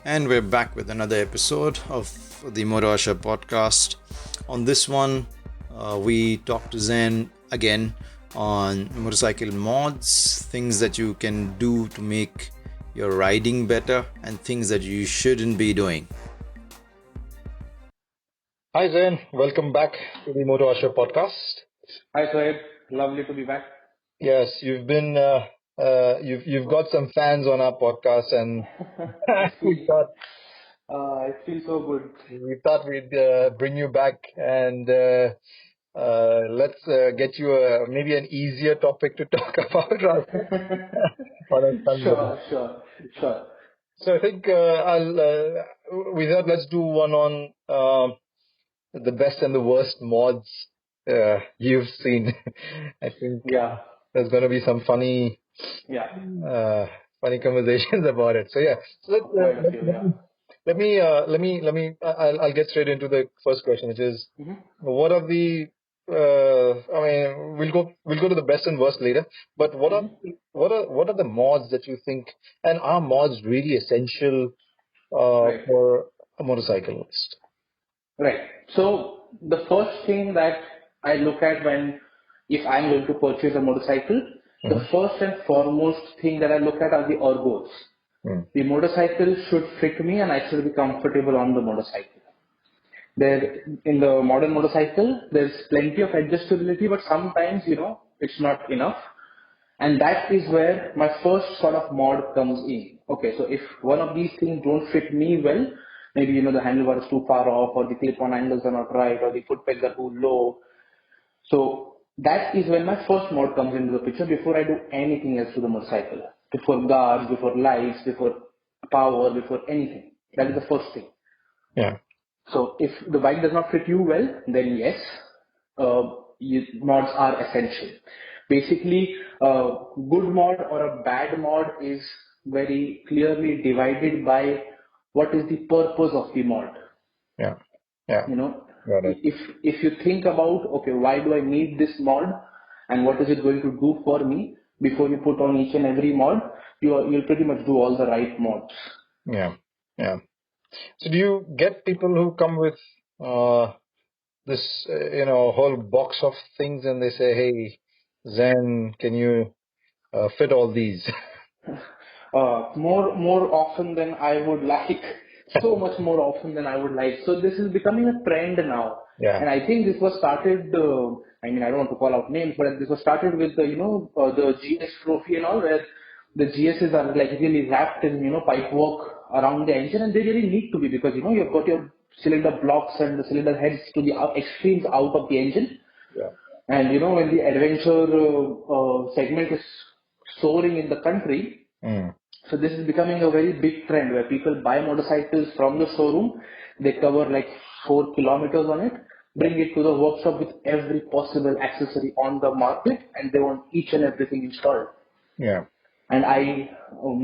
And we're back with another episode of the Moto Asha podcast. On this one, we talk to Zen again on motorcycle mods, things that you can do to make your riding better, and things that you shouldn't be doing. Hi Zain, welcome back to the Moto Asha podcast. Hi, Sohaib. Lovely to be back. Yes, you've got some fans on our podcast, and It we feels, thought it feels so good. we'd bring you back and let's get you maybe an easier topic to talk about on a Sunday. Sure. So I think we thought let's do one on the best and the worst mods you've seen. I think Yeah, there's going to be some funny yeah. conversations about it. So yeah, so Quite a few, yeah. I'll get straight into the first question, which is hmm what are the I mean, we'll go to the best and worst later. But what are the mods that you think, and are mods really essential Right, for a motorcyclist? right. So the first thing that I look at if I'm going to purchase a motorcycle, the Mm-hmm. first and foremost thing that I look at are the ergos. The motorcycle should fit me and I should be comfortable on the motorcycle. There, in the modern motorcycle, there's plenty of adjustability, but sometimes, it's not enough. And that is where my first sort of mod comes in. Okay, so if one of these things don't fit me well, maybe, the handlebar is too far off, or the clip-on angles are not right, or the foot pegs are too low. So that is when my first mod comes into the picture before I do anything else to the motorcycle. Before guards, before lights, before power, before anything. That is the first thing. Yeah. So if the bike does not fit you well, then yes, mods are essential. Basically, a good mod or a bad mod is very clearly divided by what is the purpose of the mod. Yeah. Yeah. You know, Got it. if you think about, okay, why do I need this mod and what is it going to do for me before you put on each and every mod, you'll pretty much do all the right mods. Yeah. Yeah. So do you get people who come with this, whole box of things and they say, hey, Zen, can you fit all these? More often than I would like, so much more often than I would like. So this is becoming a trend now, Yeah. and I think this was started. I mean, I don't want to call out names, but this was started with the GS trophy and all, where the GSs are like really wrapped in pipe work around the engine, and they really need to be because you've got your cylinder blocks and the cylinder heads to the extremes out of the engine. Yeah. And when the adventure segment is soaring in the country, Mm. so this is becoming a very big trend where people buy motorcycles from the showroom, they cover like 4 kilometers on it, Yeah. bring it to the workshop with every possible accessory on the market, and they want each and everything installed. Yeah. And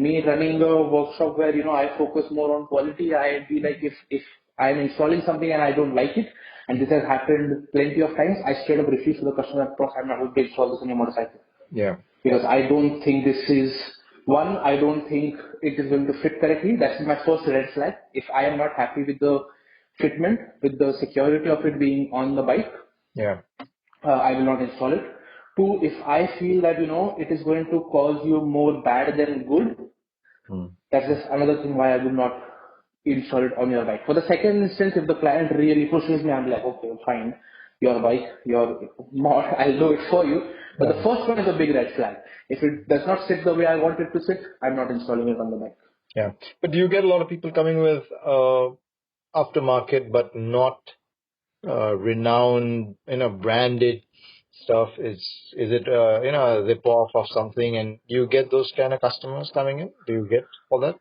me running a workshop where, I focus more on quality, I'd be like, if I'm installing something and I don't like it, and this has happened plenty of times, I straight up refuse to the customer, "Boss, I'm not going to install this on your motorcycle." Yeah. Because I don't think this is, one, I don't think it is going to fit correctly. That's my first red flag. If I am not happy with the fitment, with the security of it being on the bike, Yeah. I will not install it. Two, if I feel that, it is going to cause you more bad than good, Mm. that's just another thing why I will not install it on your bike. For the second instance, if the client really pushes me, I'm like, okay, fine, your bike, your mod, I'll do it for you. But Yeah. the first one is a big red flag. If it does not sit the way I want it to sit, I'm not installing it on the bike. Yeah. But do you get a lot of people coming with aftermarket but not renowned, branded stuff? Is it a rip-off of something, and you get those kind of customers coming in? Do you get all that?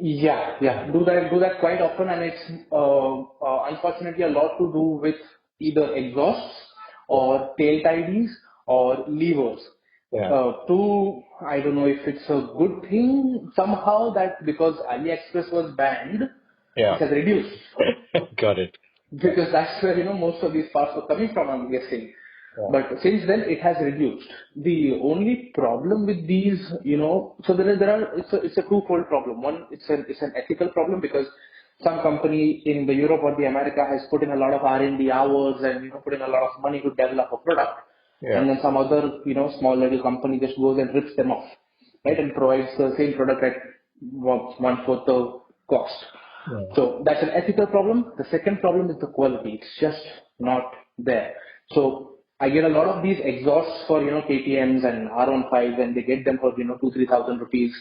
Yeah. Do that quite often, and it's unfortunately a lot to do with either exhausts Yeah. or tail tidies or levers. Yeah. I don't know if it's a good thing somehow that because AliExpress was banned, it Yeah. has reduced Got it. because that's where most of these parts were coming from. I'm guessing. But since then it has reduced. The only problem with these, so it's a twofold problem. One, it's an ethical problem because some company in the Europe or the America has put in a lot of R&D hours and put in a lot of money to develop a product, and then some other small little company just goes and rips them off, right, and provides the same product at 1/4 the cost. So that's an ethical problem. The second problem is the quality. It's just not there. So I get a lot of these exhausts for KTMs and R15s, and they get them for 2,000-3,000 rupees,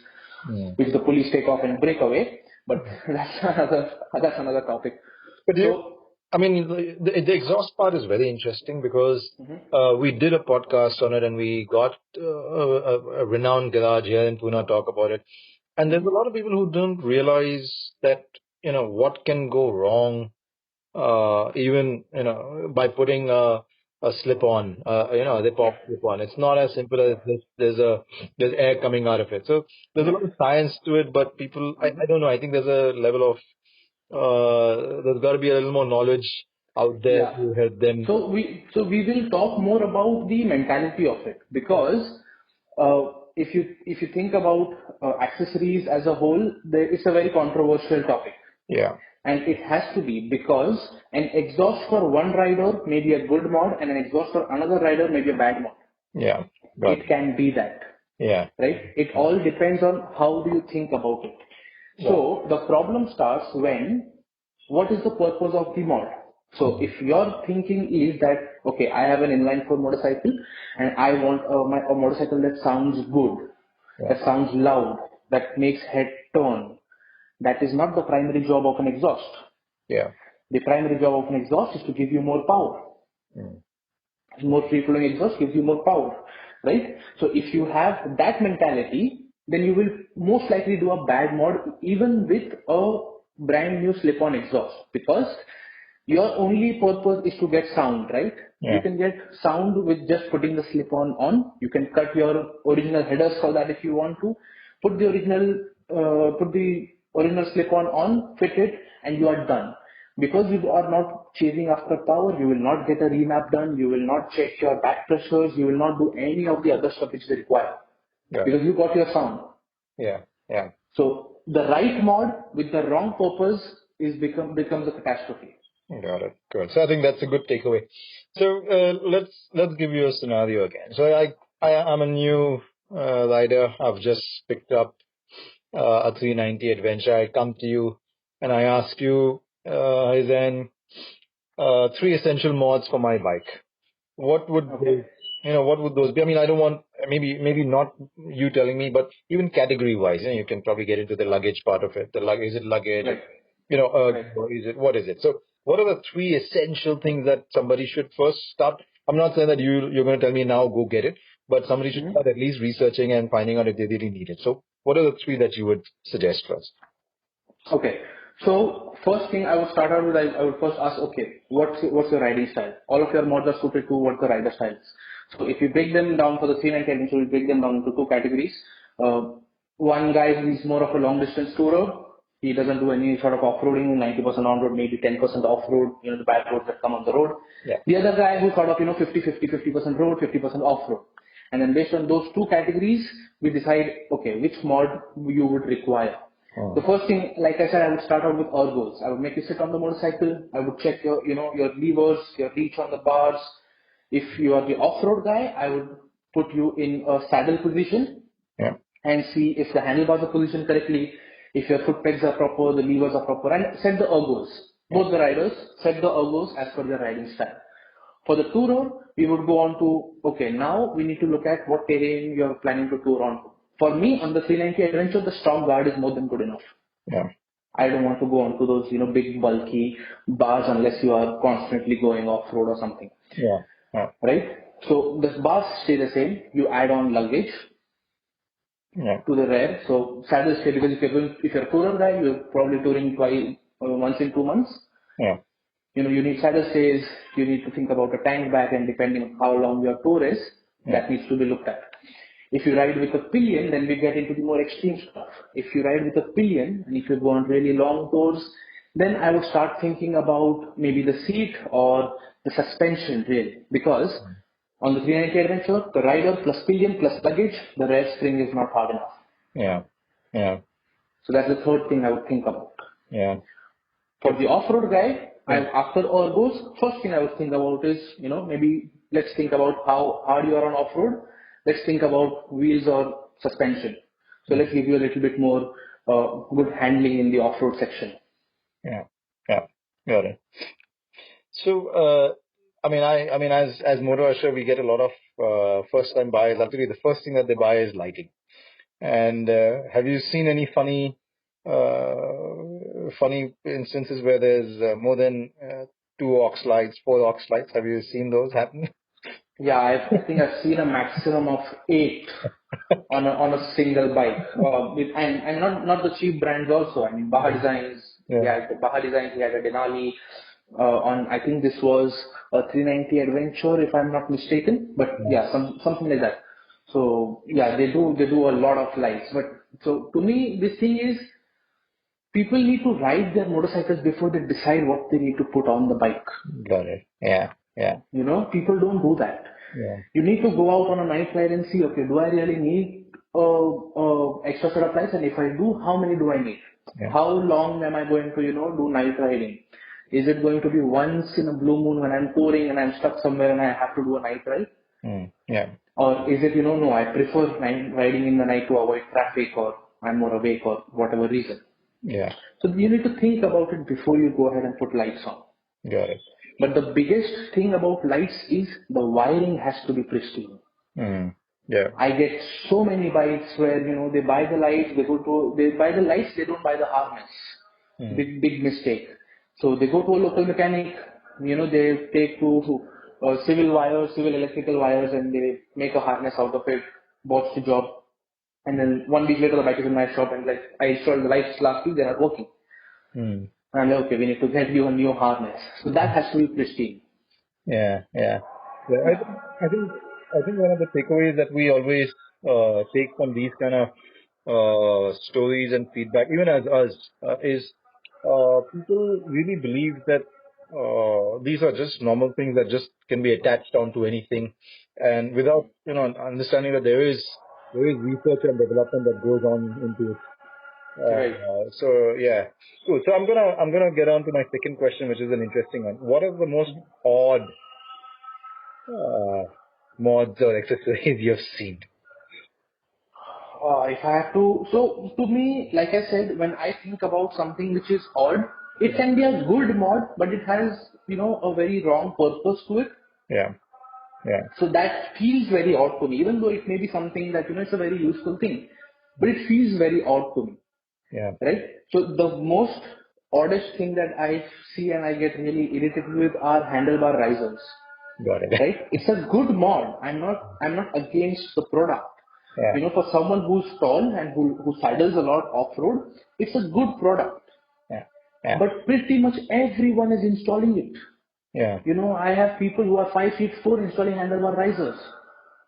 which the police take off and break away. But that's another topic. But the exhaust part is very interesting because we did a podcast on it, and we got a renowned garage here in Pune talk about it. And there's a lot of people who don't realize that what can go wrong, even by putting a slip on, they pop slip on. It's not as simple as there's air coming out of it. So there's a lot of science to it, but people, I don't know. I think there's a level of there's got to be a little more knowledge out there to help them. So we will talk more about the mentality of it, because if you think about accessories as a whole, it's a very controversial topic. Yeah. And it has to be, because an exhaust for one rider may be a good mod and an exhaust for another rider may be a bad mod. Yeah. It can be that. Yeah. Right? It all depends on how do you think about it. So the problem starts when, what is the purpose of the mod? So if your thinking is that, okay, I have an inline 4 motorcycle and I want a motorcycle that sounds good, that sounds loud, that makes head turn. That is not the primary job of an exhaust. Yeah. The primary job of an exhaust is to give you more power. More free-flowing exhaust gives you more power, right? So if you have that mentality, then you will most likely do a bad mod even with a brand new slip-on exhaust, because your only purpose is to get sound, right? Yeah. You can get sound with just putting the slip-on on. You can cut your original headers for that if you want to. Put the original slip-on on, fit it, and you are done. Because you are not chasing after power, you will not get a remap done, you will not check your back pressures, you will not do any of the other stuff which is required. Because you got your sound. Yeah. Yeah. So the right mod with the wrong purpose becomes a catastrophe. Got it. Good. So I think that's a good takeaway. So let's give you a scenario again. So I'm a new rider. I've just picked up a 390 Adventure. I come to you and I ask you, Haizen, 3 essential mods for my bike. What would what would those be? I mean, I don't want, maybe not you telling me, but even category wise, you can probably get into the luggage part of it. Is it luggage? Right. What is it? So what are the 3 essential things that somebody should first start? I'm not saying that you're going to tell me now, go get it, but somebody should start at least researching and finding out if they really need it. So what are the 3 that you would suggest first? Okay. So first thing I would start out with, I would first ask, okay, what's your riding style? All of your mods are suited to what the rider style is. So if you break them down for the 390 Adventure, we break them down into 2 categories. One guy who is more of a long distance tourer. He doesn't do any sort of off-roading, 90% on-road, maybe 10% off-road, the bad roads that come on the road. Yeah. The other guy who sort of, 50% road, 50% off-road. And then based on those 2 categories, we decide, okay, which mod you would require. The first thing, like I said, I would start out with ergos. I would make you sit on the motorcycle. I would check your levers, your reach on the bars. If you are the off-road guy, I would put you in a saddle position and see if the handlebars are positioned correctly, if your foot pegs are proper, the levers are proper, and set the ergos. Both the riders set the ergos as per their riding style. For the tourer, we would go on to, okay, now we need to look at what terrain you are planning to tour on to. For me, on the 390 Adventure, the stock guard is more than good enough. Yeah. I don't want to go on to those, big bulky bars unless you are constantly going off-road or something. Yeah. Right? So the bars stay the same. You add on luggage to the rear. So saddles stay, because if you're a tourer guy, you're probably touring once in 2 months. Yeah. You need saddle stays, you need to think about a tank bag, and depending on how long your tour is, that needs to be looked at. If you ride with a pillion, then we get into the more extreme stuff. If you ride with a pillion, and if you go on really long tours, then I would start thinking about maybe the seat or the suspension really. Because On the 390 Adventure, the rider plus pillion plus luggage, the rear spring is not hard enough. Yeah. Yeah. So that's the third thing I would think about. Yeah. For the off-road guy, after all goes, first thing I would think about is, maybe let's think about how hard you are on off-road. Let's think about wheels or suspension. So let's give you a little bit more good handling in the off-road section. Yeah. Yeah. Got it. So, as Moto Asher, we get a lot of first-time buyers. Actually, the first thing that they buy is lighting. And have you seen any funny instances where there's more than 2 aux lights, 4 aux lights? Have you seen those happen? Yeah, I think I've seen a maximum of 8 on a single bike. And not the cheap brands also. I mean, Baja Designs. Yeah, Baja Designs. He had a Denali. I think this was a 390 Adventure, if I'm not mistaken. But yeah, something like that. So yeah, they do a lot of lights. But so to me, this thing is, people need to ride their motorcycles before they decide what they need to put on the bike. Got it. Yeah. Yeah. People don't do that. Yeah. You need to go out on a night ride and see, okay, do I really need extra set of lights? And if I do, how many do I need? Yeah. How long am I going to, do night riding? Is it going to be once in a blue moon when I'm touring and I'm stuck somewhere and I have to do a night ride? Yeah. Or is it, no, I prefer riding in the night to avoid traffic, or I'm more awake, or whatever reason. Yeah. So you need to think about it before you go ahead and put lights on. Got it. But the biggest thing about lights is the wiring has to be pristine. Yeah. I get so many bikes where, they buy the lights, they buy the lights, they don't buy the harness. Big mistake. So they go to a local mechanic, they take to civil electrical wires, and they make a harness out of it, botch the job. And then 1 week later, the bike is in my shop, and like, I installed the lights last week, they're not working. And I'm like, okay, we need to get you a new harness. So that has to be pristine. Yeah. I think one of the takeaways that we always take from these kind of stories and feedback, even as us, is people really believe that these are just normal things that just can be attached onto anything, and without understanding that there is research and development that goes on into it. Right. So yeah, cool. So I'm gonna get on to my second question, which is an interesting one. What are the most odd mods or accessories you've seen? If I have so to me, like I said, when I think about something which is odd, it can be a good mod, but it has, a very wrong purpose to it. Yeah. So that feels very odd to me, even though it may be something that, it's a very useful thing, but it feels very odd to me. Yeah. Right? So the most oddest thing that I see and I get really irritated with are handlebar risers. Got it. Right? It's a good mod. I'm not against the product. Yeah. For someone who's tall and who saddles a lot off-road, it's a good product. Yeah. But pretty much everyone is installing it. Yeah. I have people who are 5'4" installing handlebar risers.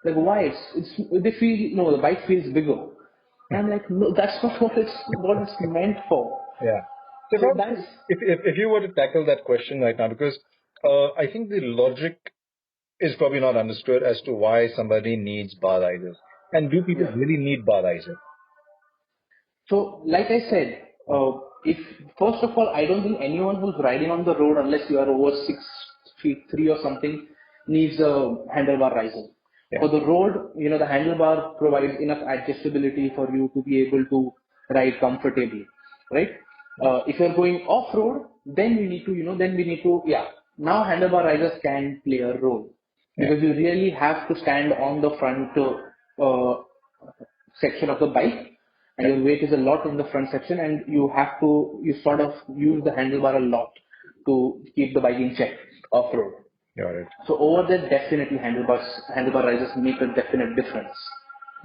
Like, why? They feel, no, the bike feels bigger. And I'm like, no, that's not what it's meant for. Yeah. So if you were to tackle that question right now, because I think the logic is probably not understood as to why somebody needs bar risers. And do people really need bar risers? So, like I said, if first of all, I don't think anyone who's riding on the road, unless you are over 6'3" or something, needs a handlebar riser. Yeah. For the road, the handlebar provides enough adjustability for you to be able to ride comfortably, right? If you're going off-road, then we need to, now handlebar risers can play a role. Because you really have to stand on the front section of the bike, and your weight is a lot in the front section, and you sort of use the handlebar a lot to keep the bike in check off-road. Got it. So over there, definitely handlebar risers make a definite difference.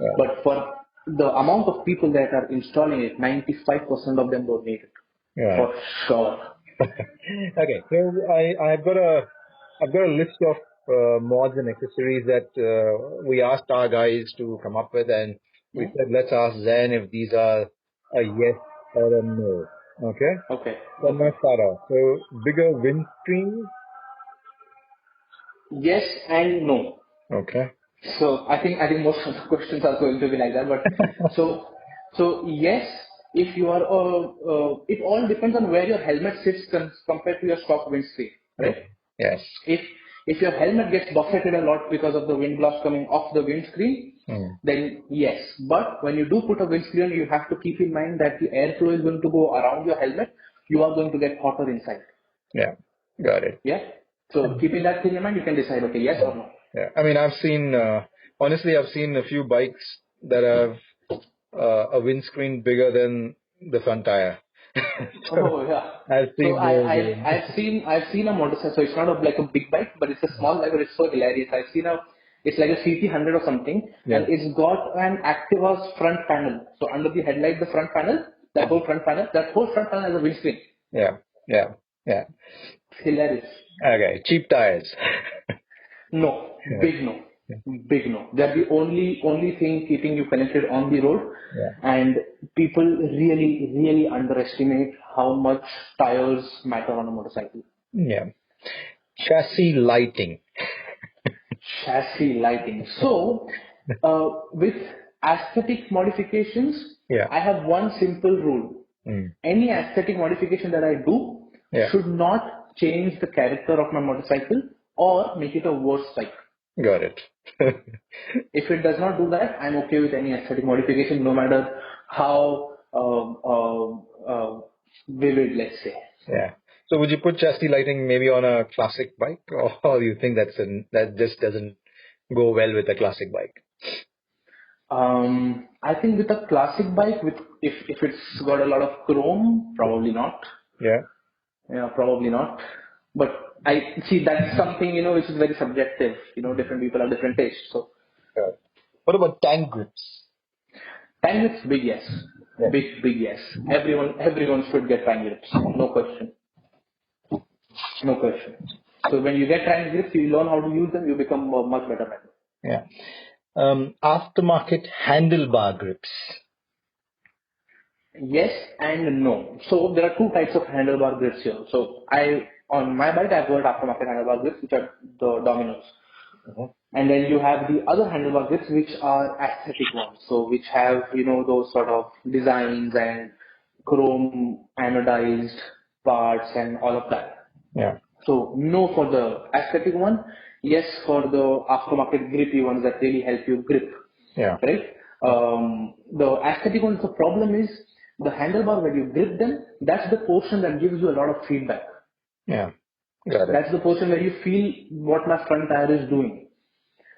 Yeah. But for the amount of people that are installing it, 95% of them don't need it. Yeah. For sure. Okay, so I've got a list of mods and accessories that we asked our guys to come up with, and we said let's ask Zen if these are a yes or a no. Okay. Okay. So I'm gonna start off. So bigger windscreen. Yes and no. Okay. So I think most of the questions are going to be like that. But so yes, if you are it all depends on where your helmet sits compared to your stock windscreen, right? Yes. If if your helmet gets buffeted a lot because of the wind blast coming off the windscreen, then yes. But when you do put a windscreen, you have to keep in mind that the airflow is going to go around your helmet. You are going to get hotter inside. Yeah. Got it. Yeah. So keeping that thing in mind, you can decide, okay, yes or no. Yeah. I mean, I've seen, honestly, I've seen a few bikes that have a windscreen bigger than the front tire. Oh yeah. I've seen So those. I've seen a motorcycle. So it's not like a big bike, but it's a small bike. But it's so hilarious. It's like a CT100 or something, Yeah. and it's got an Activa's front panel. So under the headlight, the front panel, that whole front panel has a windscreen. Yeah. Yeah. Yeah. It's hilarious. Okay. Cheap tires. No, Yeah. big no. Big no. They're the only thing keeping you connected on the road. Yeah. And people really, really underestimate how much tires matter on a motorcycle. Yeah. Chassis lighting. Chassis lighting. So, with aesthetic modifications, Yeah. I have one simple rule. Any aesthetic modification that I do Yeah. should not change the character of my motorcycle or make it a worse bike. Got it. If it does not do that, I'm okay with any aesthetic modification, no matter how vivid, let's say. Yeah. So would you put chassis lighting maybe on a classic bike, or do you think that just doesn't go well with a classic bike? I think with a classic bike, if it's got a lot of chrome, probably not. Yeah. Yeah, probably not. But I see that's something which is very subjective. Different people have different tastes. So What about tank grips? tank grips, big yes, Yeah. big yes. Everyone should get tank grips. No question. No question. So when you get tank grips, you learn how to use them. You become a much better rider. Yeah. Aftermarket handlebar grips. Yes and no. So there are two types of handlebar grips here. So on my bike, I've got aftermarket handlebar grips, which are the Dominos. And then you have the other handlebar grips, which are aesthetic ones. So which have, those sort of designs and chrome anodized parts and all of that. Yeah. So no for the aesthetic one. Yes for the aftermarket grippy ones that really help you grip. Yeah. Right? The aesthetic ones, the problem is the handlebar when you grip them, that's the portion that gives you a lot of feedback. Yeah. Got it. That's the portion where you feel what my front tire is doing.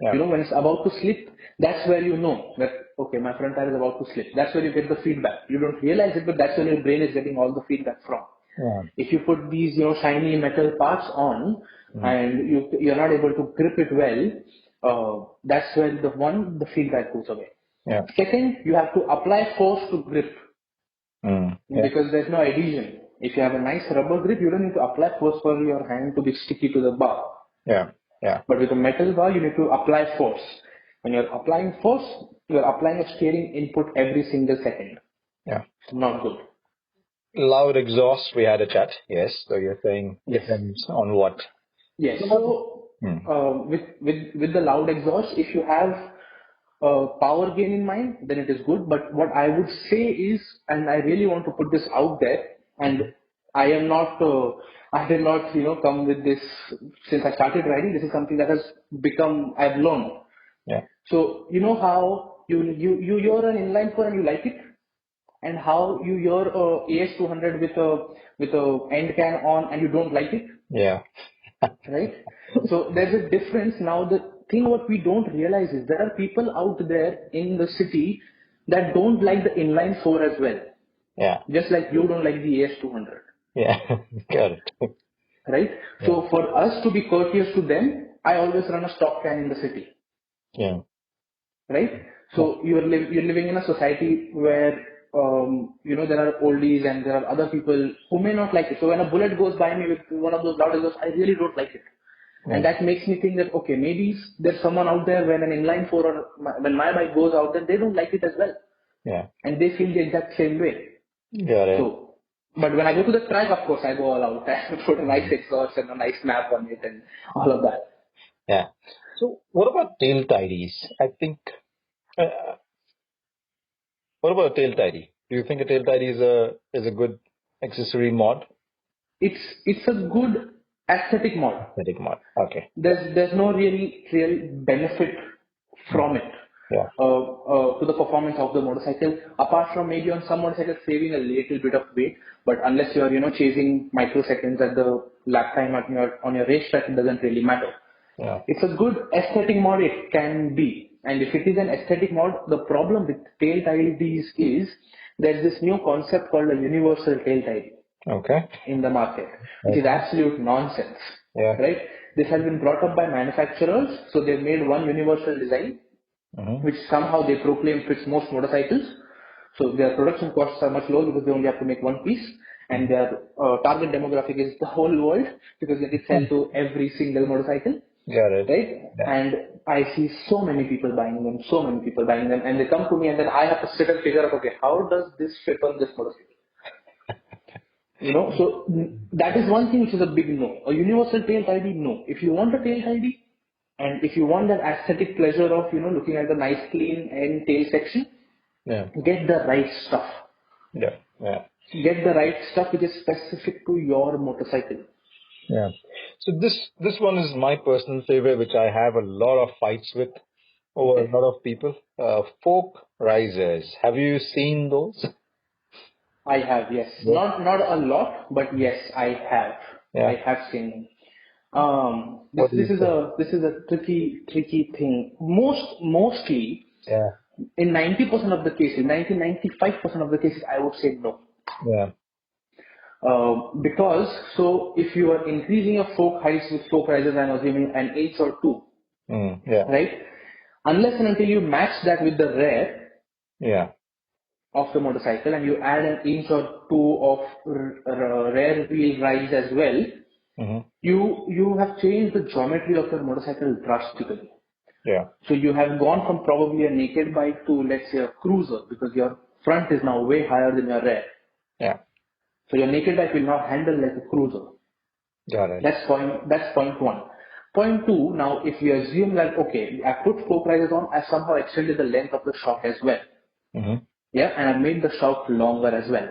Yeah. When it's about to slip, that's where you know that, okay, my front tire is about to slip. That's where you get the feedback. You don't realize it, but that's where your brain is getting all the feedback from. Yeah. If you put these, shiny metal parts on and you're not able to grip it well, that's where the feedback goes away. Yeah. Second, you have to apply force to grip because there's no adhesion. If you have a nice rubber grip, you don't need to apply force for your hand to be sticky to the bar. Yeah. Yeah. But with a metal bar, you need to apply force. When you're applying force, you're applying a steering input every single second. Yeah. Not good. Loud exhaust, we had a chat. Yes. So you're saying Yes. depends on what? Yes. So with the loud exhaust, if you have power gain in mind, then it is good. But what I would say is, and I really want to put this out there, and I am not, I did not, come with this since I started riding. This is something that has become, I've learned. Yeah. So you know how you hear an inline four and you like it, and how you hear a AS200 with a end can on and you don't like it. Yeah. Right? So there's a difference. Now the thing what we don't realize is there are people out there in the city that don't like the inline 4 as well. Yeah. Just like you don't like the AS200. Yeah. Got it. Right? Yeah. So for us to be courteous to them, I always run a stock can in the city. Yeah. Right? So you're living in a society where there are oldies and there are other people who may not like it. So when a bullet goes by me with one of those loud exhausts, I really don't like it. And that makes me think that, okay, maybe there's someone out there when an inline 4 or when my bike goes out there, they don't like it as well. Yeah. And they feel the exact same way. Got it. So, but when I go to the track, of course, I go all out and put a nice exhaust and a nice map on it and all of that. Yeah. So what about tail tidies? I think, what about a tail tidy? Do you think a tail tidy is a good accessory mod? It's a good aesthetic mod. Aesthetic mod. Okay. There's no real benefit from it Yeah. to the performance of the motorcycle, apart from maybe on some motorcycles saving a little bit of weight. But unless you are chasing microseconds at the lap time on your racetrack, it doesn't really matter. Yeah. It's a good aesthetic mod, it can be. And if it is an aesthetic mod, the problem with tail tidies is there's this new concept called a universal tail tidy. Okay. In the market, which is absolute nonsense. Yeah. Right? This has been brought up by manufacturers, so they've made one universal design, which somehow they proclaim fits most motorcycles. So their production costs are much lower because they only have to make one piece, and their target demographic is the whole world because they can sell to every single motorcycle. Got it. Right? Yeah. And I see so many people buying them, and they come to me, and then I have to sit and figure out, okay, how does this fit on this motorcycle? So that is one thing which is a big no. A universal tail tidy, no. If you want a tail tidy, and if you want that aesthetic pleasure of, looking at the nice clean end tail section, get the right stuff. Yeah. Get the right stuff which is specific to your motorcycle. Yeah. So this one is my personal favorite, which I have a lot of fights with over a lot of people. Fork risers. Have you seen those? I have, yes. Not a lot, but yes, I have. Yeah. I have seen them. This is a tricky thing. Mostly, in 90% of the cases, 95% of the cases, I would say no. Yeah. Because if you are increasing your fork heights with fork risers, I'm assuming an inch or two, right? Unless and until you match that with the rear, of the motorcycle, and you add an inch or two of rear wheel rise as well, you have changed the geometry of your motorcycle drastically. Yeah. So you have gone from probably a naked bike to, let's say, a cruiser, because your front is now way higher than your rear. Yeah. So your naked bike will now handle like a cruiser. Got it. That's point one. Point two, now if you assume that, okay, I put fork risers on, I somehow extended the length of the shock as well. Yeah, and I made the shock longer as well.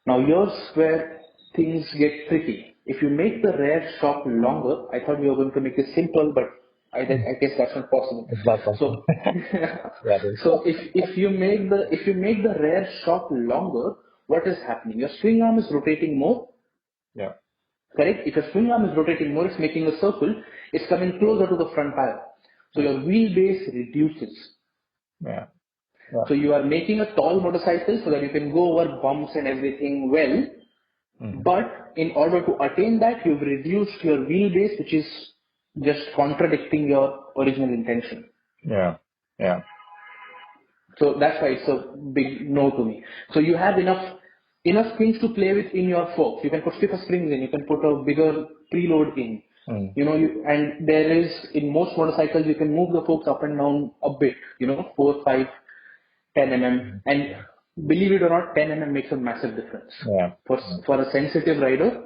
Now here's where things get tricky. If you make the rear shock longer, I thought we were going to make it simple, but I guess that's not possible. It's not possible. So if you make the rear shock longer, what is happening? Your swing arm is rotating more. Yeah. Correct? If your swing arm is rotating more, it's making a circle. It's coming closer to the front tire. So your wheelbase reduces. Yeah. So you are making a tall motorcycle so that you can go over bumps and everything well. But in order to attain that, you've reduced your wheelbase, which is just contradicting your original intention. Yeah. Yeah. So that's why it's a big no to me. So you have enough things to play with in your forks. You can put stiffer springs in. You can put a bigger preload in. And there is, in most motorcycles, you can move the forks up and down a bit. 4, 5, 10 mm. And believe it or not, 10 mm makes a massive difference. Yeah. For a sensitive rider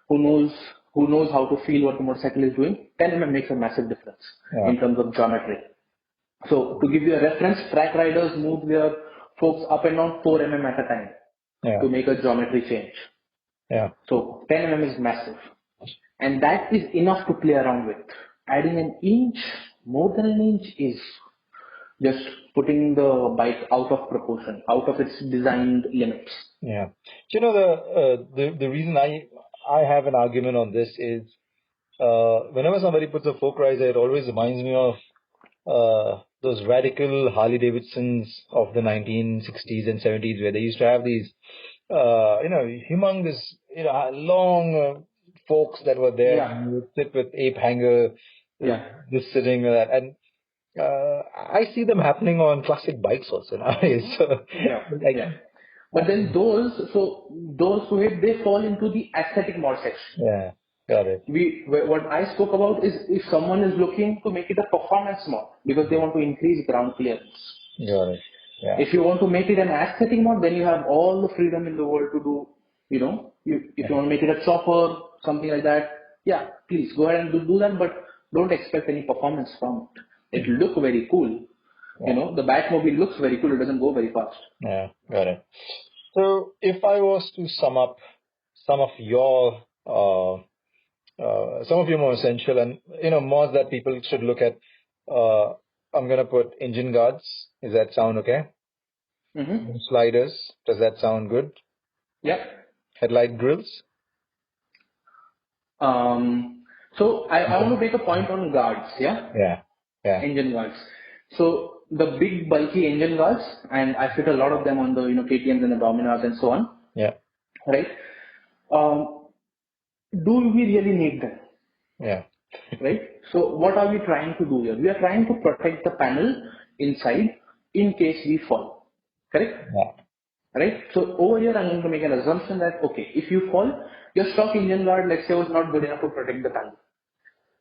who knows how to feel what the motorcycle is doing, 10 mm makes a massive difference in terms of geometry. So to give you a reference, track riders move their forks up and down 4 mm at a time to make a geometry change. Yeah. So 10 mm is massive. And that is enough to play around with. Adding an inch, more than an inch, is just putting the bike out of proportion, out of its designed limits. Yeah. The reason I have an argument on this is whenever somebody puts a fork riser, it always reminds me of those radical Harley Davidsons of the 1960s and 70s, where they used to have these humongous long forks that were there. Yeah. And you would sit with ape hanger, just sitting there, and I see them happening on classic bikes also nowadays. But then those who hit, they fall into the aesthetic mod section. Yeah, got it. What I spoke about is if someone is looking to make it a performance mod because they want to increase ground clearance. Got it. Yeah. If you want to make it an aesthetic mod, then you have all the freedom in the world to do, if you want to make it a chopper, something like that, please go ahead and do that. But don't expect any performance from it. It will look very cool. The Batmobile looks very cool. It doesn't go very fast. Yeah, got it. So if I was to sum up some of your more essential and mods that people should look at, I'm gonna put engine guards. Does that sound okay? Mm-hmm. Sliders. Does that sound good? Yeah. Headlight grills. So I want to make a point on guards. Yeah. Yeah. Engine guards. So the big bulky engine guards, and I fit a lot of them on the KTMs and the Dominars and so on. Yeah. Right. Do we really need them? Yeah. Right. So what are we trying to do here? We are trying to protect the panel inside in case we fall. Correct? Yeah. Right. So over here, I'm going to make an assumption that, okay, if you fall, your stock engine guard, let's say, was not good enough to protect the panel.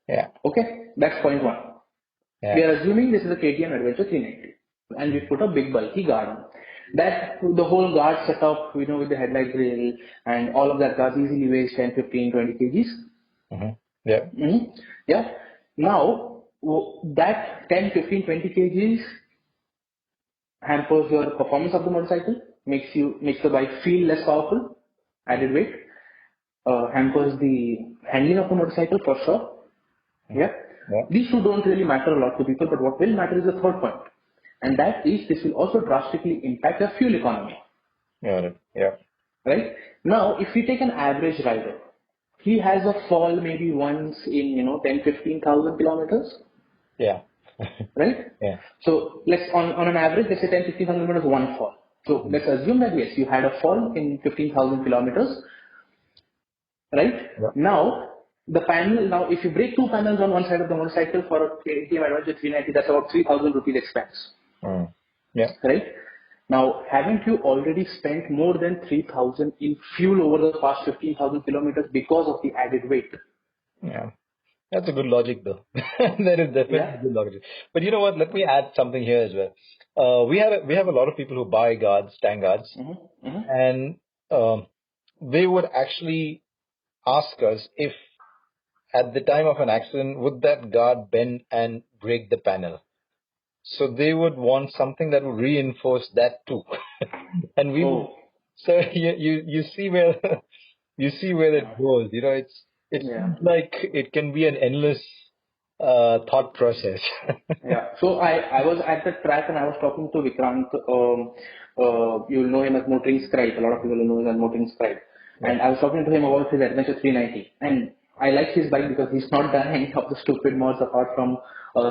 Yeah. Okay. That's point one. Yeah. We are assuming this is a KTM Adventure 390 and we put a big bulky guard on. That the whole guard setup, with the headlight grill and all of that guard easily weighs 10, 15, 20 kgs. Mm-hmm. Yeah. Mm-hmm. Yeah. Now, that 10, 15, 20 kgs hampers your performance of the motorcycle, makes the bike feel less powerful, added weight, hampers the handling of the motorcycle for sure. Yeah. These two don't really matter a lot to people, but what will matter is the third point. And that is, this will also drastically impact the fuel economy. Got it. Yeah. Right? Now, if we take an average rider, he has a fall maybe once in, 10, 15,000 kilometers. Yeah. Right? Yeah. So let's, on an average, let's say 10, 15,000 kilometers, one fall. So let's assume that yes, you had a fall in 15,000 kilometers. Right? Yeah. Now, the panel, if you break two panels on one side of the motorcycle for a KTM Adventure 390, that's about 3,000 rupees expense. Yeah. Right? Now, haven't you already spent more than 3,000 in fuel over the past 15,000 kilometers because of the added weight? Yeah. That's a good logic though. That is definitely good logic. But you know what? Let me add something here as well. We have a lot of people who buy guards, tank guards, and they would actually ask us if at the time of an accident, would that guard bend and break the panel? So they would want something that would reinforce that too. And we so you see where it goes. It seems like it can be an endless thought process. Yeah. So I was at the track and I was talking to Vikrant. You'll know him as Motoring Scribe. A lot of people know him as Motoring Scribe. Yeah. And I was talking to him about his Adventure 390. And I like his bike because he's not done any of the stupid mods apart from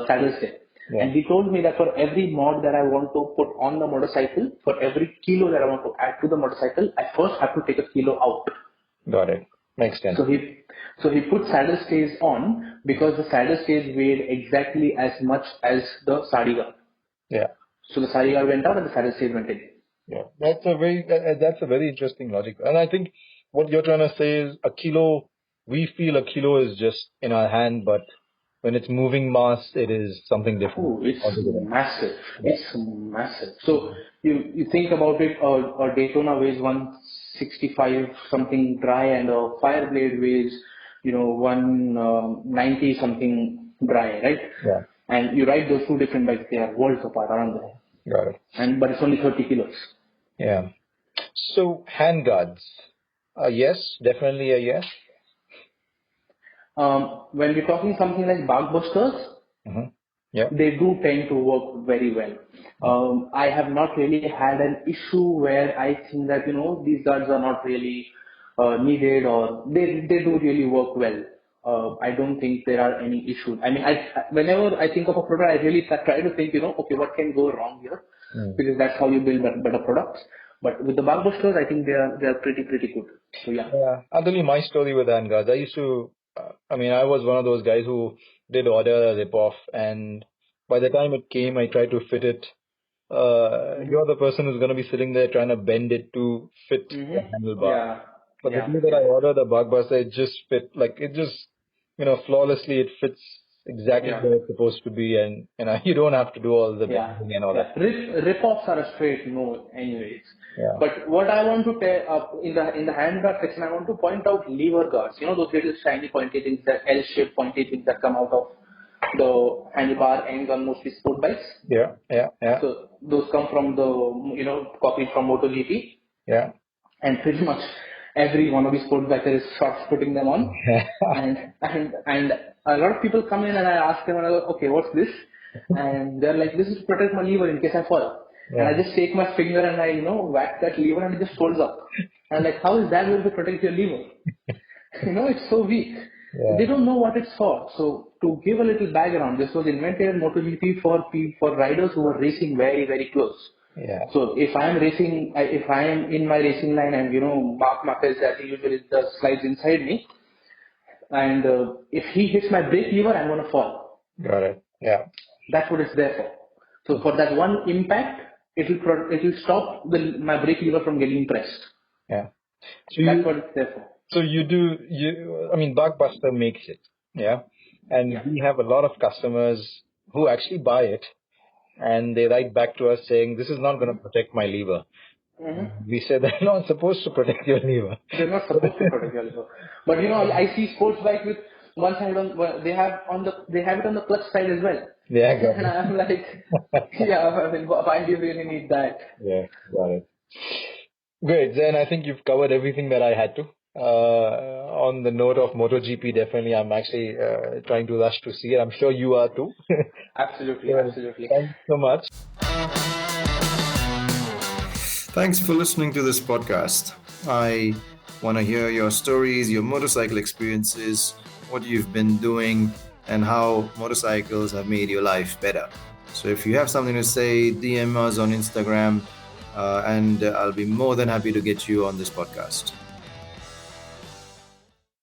saddle stay. Yeah. And he told me that for every mod that I want to put on the motorcycle, for every kilo that I want to add to the motorcycle, I first have to take a kilo out. Got it. Makes sense. So he put saddle stays on because the saddle stays weighed exactly as much as the sari guard. Yeah. So the sari guard went out and the saddle stays went in. Yeah, that's a very interesting logic. And I think what you're trying to say is a kilo. We feel a kilo is just in our hand, but when it's moving mass, it is something different. Oh, it's massive. Yeah. It's massive. So you think about it, a Daytona weighs 165 something dry and a Fireblade weighs, 190 something dry, right? Yeah. And you ride those two different bikes, they are worlds apart, aren't they? Got it. But it's only 30 kilos. Yeah. So handguards, yes, definitely a yes. When we're talking something like Barkbusters, they do tend to work very well. I have not really had an issue where I think that, these guards are not really needed or they do really work well. I don't think there are any issues. I mean, whenever I think of a product, I really try to think, okay, what can go wrong here? Because that's how you build better products. But with the Barkbusters, I think they are pretty good. So yeah. I'll tell you my story with handguards. I was one of those guys who did order a rip-off, and by the time it came, I tried to fit it. You're the person who's going to be sitting there trying to bend it to fit the handlebar. Yeah. But the day that I ordered the Barkbuster, it just fit, flawlessly. It fits exactly where it's supposed to be, and you don't have to do all the bending and all that. Rip-offs are a straight no, anyways. Yeah. But what I want to tell in the handguard section, I want to point out lever guards. Those little shiny pointy things, that L-shaped pointy things that come out of the handlebar ends on mostly sport bikes. Yeah. So those come from the, copied from MotoGP. Yeah. And pretty much every one of these sport biker is putting them on. and a lot of people come in and I ask them, okay, what's this? And they're like, this is to protect my lever in case I fall. Yeah. And I just take my finger and I, whack that lever and it just folds up. And like, how is that going to protect your lever? It's so weak. Yeah. They don't know what it's for. So to give a little background, this was invented in MotoGP for riders who were racing very, very close. Yeah. So if I am in my racing line and Mark Marquez that he usually does slides inside me, and if he hits my brake lever, I'm going to fall. Got it. Yeah. That's what it's there for. So for that one impact, it will stop my brake lever from getting pressed. Yeah. So that's what it's there for. So Buckbuster makes it. Yeah. And we have a lot of customers who actually buy it. And they write back to us saying, this is not going to protect my lever. Mm-hmm. We say they're not supposed to protect your lever. They're not supposed to protect your lever. But I see sports bike with one side they have it on the clutch side as well. Yeah, and I'm like, why do you really need that? Yeah, got it. Great. Then I think you've covered everything that I had to. On the note of MotoGP, definitely I'm actually trying to rush to see it. I'm sure you are too. Absolutely. Thanks so much. Thanks for listening to this podcast. I want to hear your stories, your motorcycle experiences, what you've been doing, and how motorcycles have made your life better. So if you have something to say, DM us on Instagram, and I'll be more than happy to get you on this podcast.